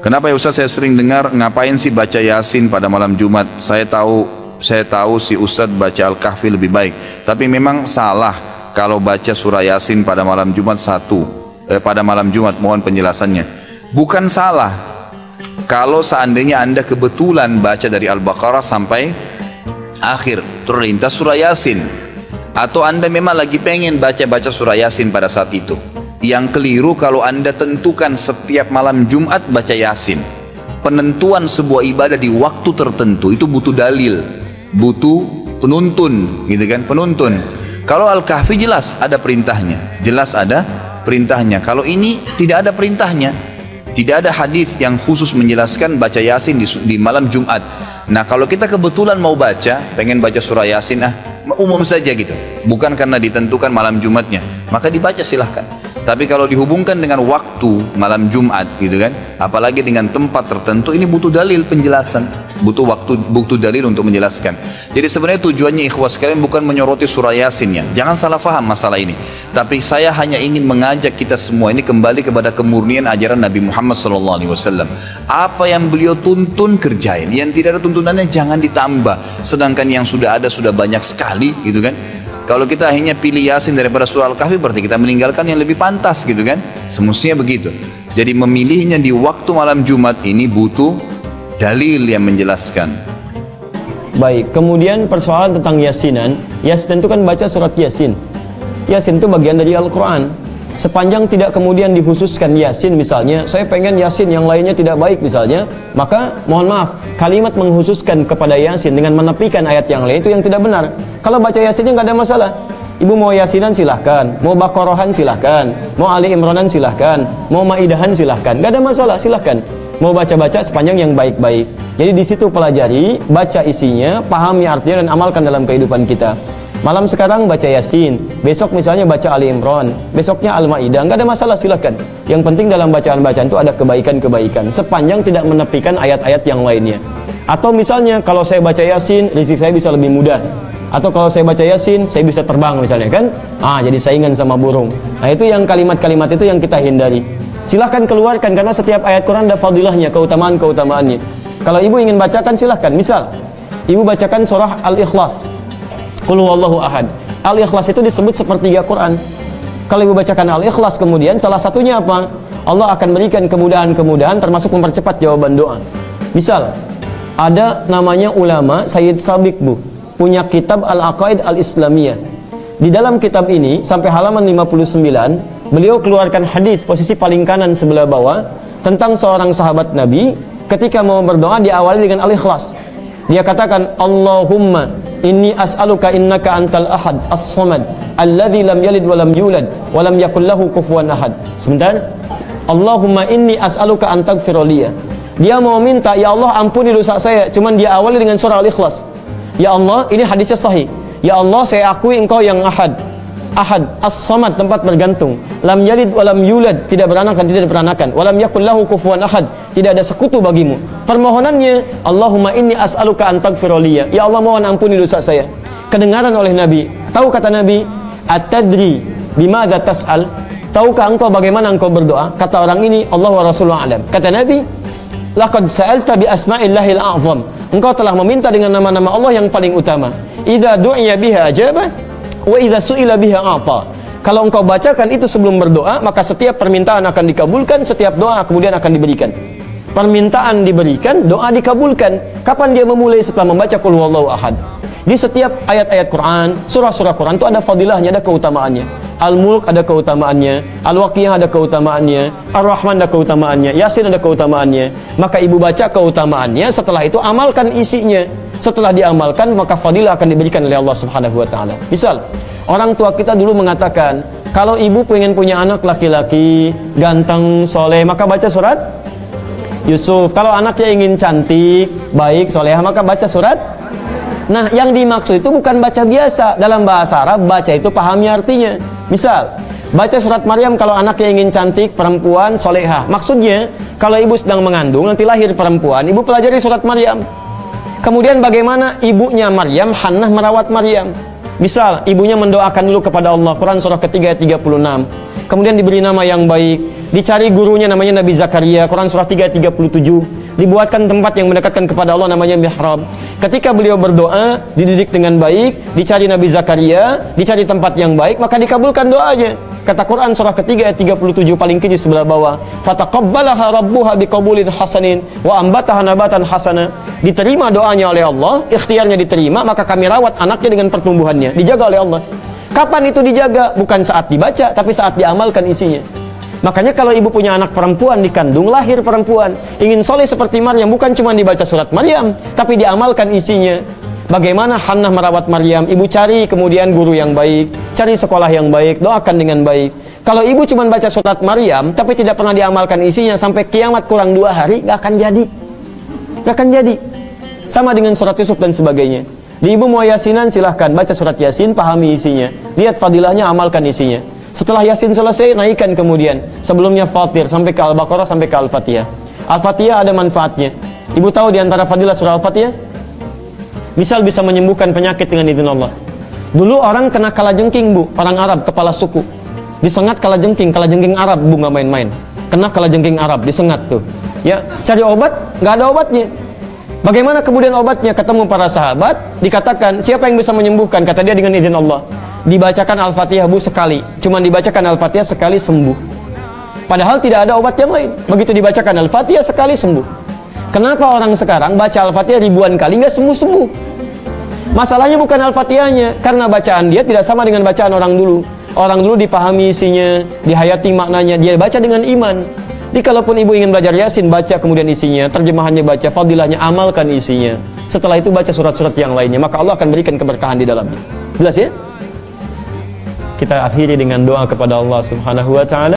Kenapa ya Ustaz, saya sering dengar ngapain sih baca Yasin pada malam Jumat? Saya tahu si Ustaz baca Al-Kahfi lebih baik. Tapi memang salah kalau baca surah Yasin pada malam Jumat pada malam Jumat. Mohon penjelasannya. Bukan salah kalau seandainya Anda kebetulan baca dari Al-Baqarah sampai akhir terlintas surah Yasin, atau Anda memang lagi pengen baca surah Yasin pada saat itu. Yang keliru kalau Anda tentukan setiap malam Jumat baca Yasin. Penentuan sebuah ibadah di waktu tertentu itu butuh dalil, butuh penuntun, gitu kan, penuntun. Kalau Al-Kahfi jelas ada perintahnya, Kalau ini tidak ada perintahnya, tidak ada hadis yang khusus menjelaskan baca Yasin di malam Jumat. Nah, kalau kita kebetulan mau pengen baca surah Yasin, umum saja gitu, bukan karena ditentukan malam Jumatnya, maka dibaca silahkan. Tapi kalau dihubungkan dengan waktu malam Jumat gitu kan, apalagi dengan tempat tertentu, ini butuh dalil penjelasan, butuh dalil untuk menjelaskan. Jadi sebenarnya tujuannya ikhwas sekalian bukan menyoroti surah Yasinnya, jangan salah faham masalah ini. Tapi saya hanya ingin mengajak kita semua ini kembali kepada kemurnian ajaran Nabi Muhammad SAW. Apa yang beliau tuntun kerjain, yang tidak ada tuntunannya jangan ditambah. Sedangkan yang sudah ada sudah banyak sekali gitu kan. Kalau kita hanya pilih Yasin daripada surah Al-Kahfi, berarti kita meninggalkan yang lebih pantas gitu kan. Semestinya begitu. Jadi memilihnya di waktu malam Jumat ini butuh dalil yang menjelaskan. Baik, kemudian persoalan tentang Yasinan. Yasin itu kan baca surat Yasin. Yasin itu bagian dari Al-Quran. Sepanjang tidak kemudian dikhususkan Yasin, misalnya saya pengen Yasin yang lainnya tidak baik misalnya, maka mohon maaf, kalimat mengkhususkan kepada Yasin dengan menepikan ayat yang lain itu yang tidak benar. Kalau baca Yasinnya nggak ada masalah. Ibu mau Yasinan silahkan, mau Baqarahan silahkan, mau Ali Imranan silahkan, mau Maidahan silahkan, nggak ada masalah, silahkan. Mau baca-baca sepanjang yang baik-baik. Jadi di situ pelajari, baca isinya, pahami artinya dan amalkan dalam kehidupan kita. Malam sekarang baca Yasin, besok misalnya baca Ali Imran, besoknya Al-Maidah, nggak ada masalah, silahkan. Yang penting dalam bacaan-bacaan itu ada kebaikan-kebaikan, sepanjang tidak menepikan ayat-ayat yang lainnya. Atau misalnya kalau saya baca Yasin, rezeki saya bisa lebih mudah. Atau kalau saya baca Yasin, saya bisa terbang misalnya kan, jadi saingan sama burung. Nah itu yang kalimat-kalimat itu yang kita hindari. Silahkan keluarkan, karena setiap ayat Quran ada fadilahnya, keutamaan-keutamaannya. Kalau ibu ingin bacakan silahkan. Misal, ibu bacakan surah Al-Ikhlas, Qul huwallahu ahad. Al-Ikhlas itu disebut sepertiga Quran. Kalau ibu bacakan Al-Ikhlas kemudian salah satunya apa? Allah akan berikan kemudahan-kemudahan termasuk mempercepat jawaban doa. Misal, ada namanya ulama Sayyid Sabiq punya kitab Al-Aqaid Al-Islamiyah. Di dalam kitab ini sampai halaman 59, beliau keluarkan hadis posisi paling kanan sebelah bawah tentang seorang sahabat Nabi ketika mau berdoa diawali dengan Al-Ikhlas. Dia katakan, Allahumma inni as'aluka innaka antal ahad as-samad alladzi lam yalid wa lam yulad wa lam yakul lahu kufuwan ahad. Sebentar. Allahumma inni as'aluka an taghfira li. Dia mau minta, ya Allah ampuni dosa saya, cuman dia awali dengan surah Al-Ikhlas. Ya Allah, ini hadisnya sahih. Ya Allah, saya akui engkau yang ahad. Ahad, as-samad, tempat bergantung. Lam yalid wa lam yulad, tidak beranak dan tidak diperanakan. Wa lam yakul lahu kufuwan ahad, tidak ada sekutu bagimu. Permohonannya, Allahumma inni as'aluka an taghfira li. Ya Allah, mohon ampuni dosa saya. Kedengaran oleh Nabi. Tahu kata Nabi, "Atadri bimadza tas'al?" Tahukah engkau bagaimana engkau berdoa? Kata orang ini, Allah wa Rasulullah alam. Kata Nabi, "Laqad sa'alta bi asma'illahil a'zam." Engkau telah meminta dengan nama-nama Allah yang paling utama. Idza du'iya biha ajaba wa idza su'ila biha a'ta. Kalau engkau bacakan itu sebelum berdoa, maka setiap permintaan akan dikabulkan, setiap doa kemudian akan diberikan. Permintaan diberikan, doa dikabulkan. Kapan dia memulai? Setelah membaca Qul huwallahu ahad. Di setiap ayat-ayat Quran, surah-surah Quran itu ada fadilahnya, ada keutamaannya. Al-Mulk ada keutamaannya, Al-Waqiah ada keutamaannya, Ar-Rahman ada keutamaannya, Yasin ada keutamaannya. Maka ibu baca keutamaannya, setelah itu amalkan isinya. Setelah diamalkan, maka fadilah akan diberikan oleh Allah Subhanahu wa taala. Misal, orang tua kita dulu mengatakan, kalau ibu pengen punya anak laki-laki, ganteng, soleh, maka baca surat Yusuf. Kalau anaknya ingin cantik, baik, soleh, maka baca surat. Nah, yang dimaksud itu bukan baca biasa. Dalam bahasa Arab, baca itu pahami artinya. Misal, baca surat Maryam kalau anaknya ingin cantik, perempuan, solehah. Maksudnya, kalau ibu sedang mengandung, nanti lahir perempuan, ibu pelajari surat Maryam. Kemudian bagaimana ibunya Maryam, Hannah merawat Maryam. Misal, ibunya mendoakan dulu kepada Allah, Quran surah ketiga ayat 36. kemudian diberi nama yang baik, dicari gurunya namanya Nabi Zakaria, Quran surah 3 ayat 37, dibuatkan tempat yang mendekatkan kepada Allah namanya mihrab. Ketika beliau berdoa, dididik dengan baik, dicari Nabi Zakaria, dicari tempat yang baik, maka dikabulkan doanya. Kata Quran surah ketiga ayat 37 paling kiri sebelah bawah, fataqabbalaha rabbuha biqabulin hasanin wa ambataha nabatan hasana. Diterima doanya oleh Allah, ikhtiarnya diterima, maka kami rawat anaknya dengan pertumbuhannya, dijaga oleh Allah. Kapan itu dijaga? Bukan saat dibaca, tapi saat diamalkan isinya. Makanya kalau ibu punya anak perempuan dikandung, lahir perempuan, ingin soleh seperti Maryam, bukan cuma dibaca surat Maryam, tapi diamalkan isinya. Bagaimana Hannah merawat Maryam? Ibu cari kemudian guru yang baik, cari sekolah yang baik, doakan dengan baik. Kalau ibu cuma baca surat Maryam, tapi tidak pernah diamalkan isinya, sampai kiamat kurang 2 hari, gak akan jadi. Gak akan jadi. Sama dengan surat Yusuf dan sebagainya. Di ibu mau yasinan, silahkan baca surat Yasin, pahami isinya, lihat fadilahnya, amalkan isinya. Setelah Yasin selesai, naikkan kemudian sebelumnya Fatir sampai ke Al-Baqarah sampai ke Al-Fatihah. Al-Fatihah ada manfaatnya. Ibu tahu di antara fadilah surah Al-Fatihah? Misal bisa menyembuhkan penyakit dengan izin Allah. Dulu orang kena kalajengking, Bu, orang Arab, kepala suku. Disengat kalajengking Arab, Bu, nggak main-main. Kena kalajengking Arab, disengat tuh. Ya, cari obat, nggak ada obatnya. Bagaimana kemudian obatnya? Ketemu para sahabat, dikatakan, siapa yang bisa menyembuhkan? Kata dia, dengan izin Allah. Dibacakan Al-Fatihah, Bu, sekali. Cuman dibacakan Al-Fatihah sekali, sembuh. Padahal tidak ada obat yang lain. Begitu dibacakan Al-Fatihah sekali, sembuh. Kenapa orang sekarang baca Al-Fatihah ribuan kali nggak sembuh-sembuh? Masalahnya bukan Al-Fatihahnya, karena bacaan dia tidak sama dengan bacaan orang dulu. Orang dulu dipahami isinya, dihayati maknanya, dia baca dengan iman. Jadi kalaupun ibu ingin belajar Yasin, baca kemudian isinya, terjemahannya baca, fadilahnya amalkan isinya. Setelah itu baca surat-surat yang lainnya, maka Allah akan berikan keberkahan di dalamnya. Jelas ya? Kita akhiri dengan doa kepada Allah Subhanahu wa taala.